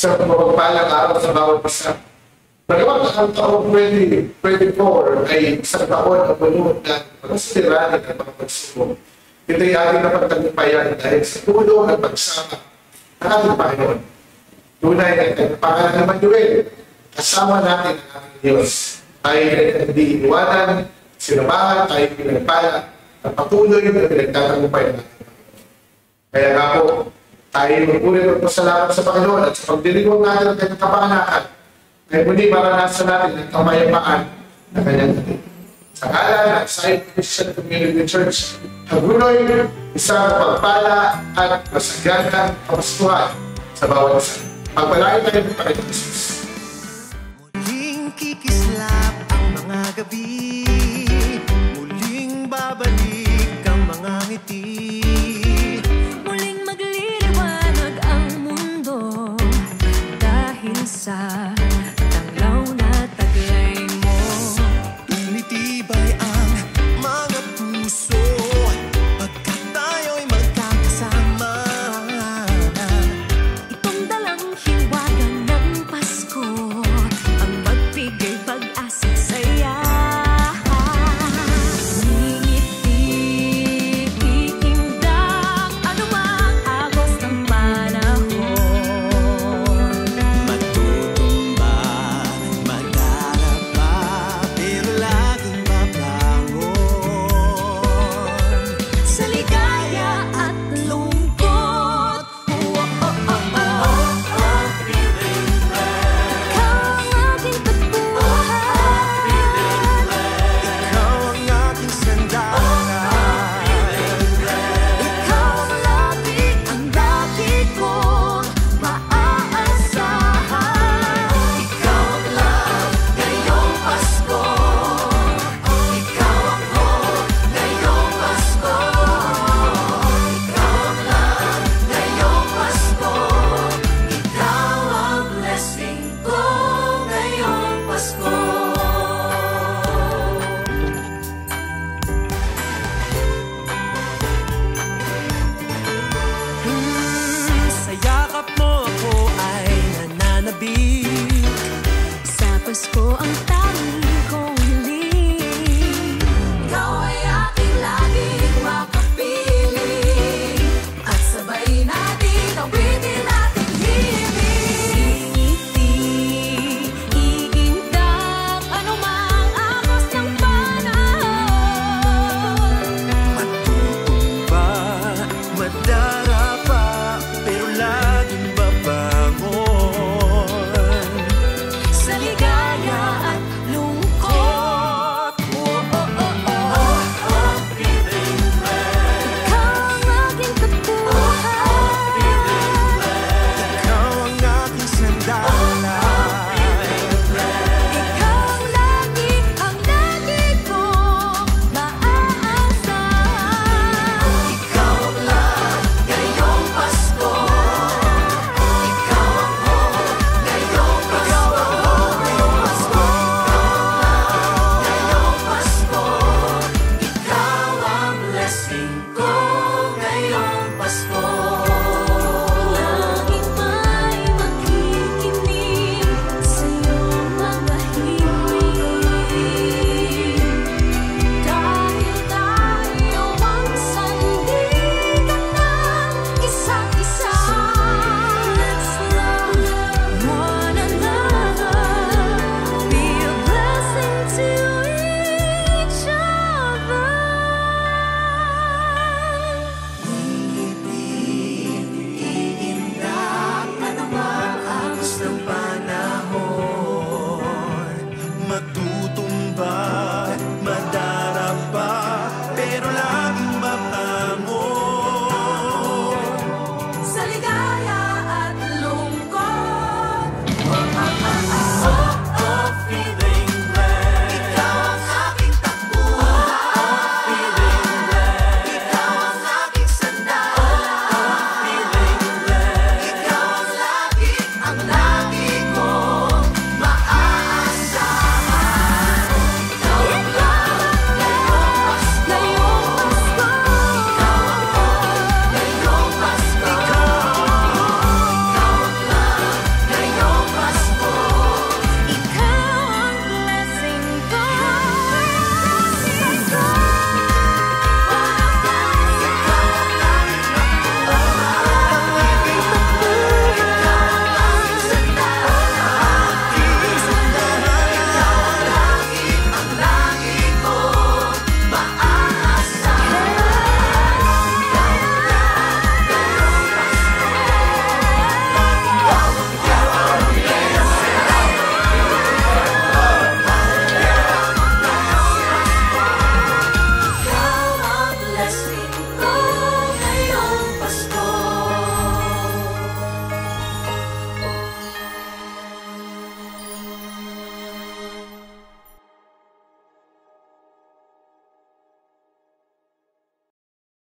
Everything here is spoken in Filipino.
sa mapagpalang araw sa bawat isa. Bagamat ang taong 2024 ay isang taon na bulunod ng mga suliranin at mga pagsubok. Ito'y ating napagtagumpayan dahil sa tulong at pagsama ng ating Panginoon. Tunay na ang pangalan ng Manuel, kasama natin ang ating Diyos. Tayo hindi iniwanan, sinamahan, tayo pinagpala, at patuloy na pinagtatagumpayan natin. Kaya nga po, tayo magpulit at pasalamat sa Panginoon at sa pagdiriwang natin ang kanyang kapanganakan, ay muli maranasan natin ang kamayapaan na kanyang natin. Sa ngalan ng Zion Christian Community Church, Hagunoy, isang mapagpala at masaganang kapaskuhan sa bawat isa. Pagpalain tayo ng Panginoon Jesus. Muling kikislap ang mga gabi, muling babalik ang mga ngiti, muling magliliwanag ang mundo dahil sa tanglaw na taglay mo. tumitibay ang mga puso pagkat tayo'y magkakasama. Itong dalang hiwaga ng Pasko ang magbigay pag-asa at saya. Ngingiti, iindak anumang agos ng panahon. Matutumba, magdarapa, pero laging mabangon. Sa ligaya at lungkot, ikaw ang aking tagpuan. Ikaw ang aking sandalan. Ikaw ang lagi kong maaasahan. Ikaw ang love ngayong Pasko. Ikaw ang hope ngayong Pasko. Ikaw ang love ngayong Pasko. Ikaw ang blessing ko ngayong Pasko. Sa yakap mo ako ay nananabik.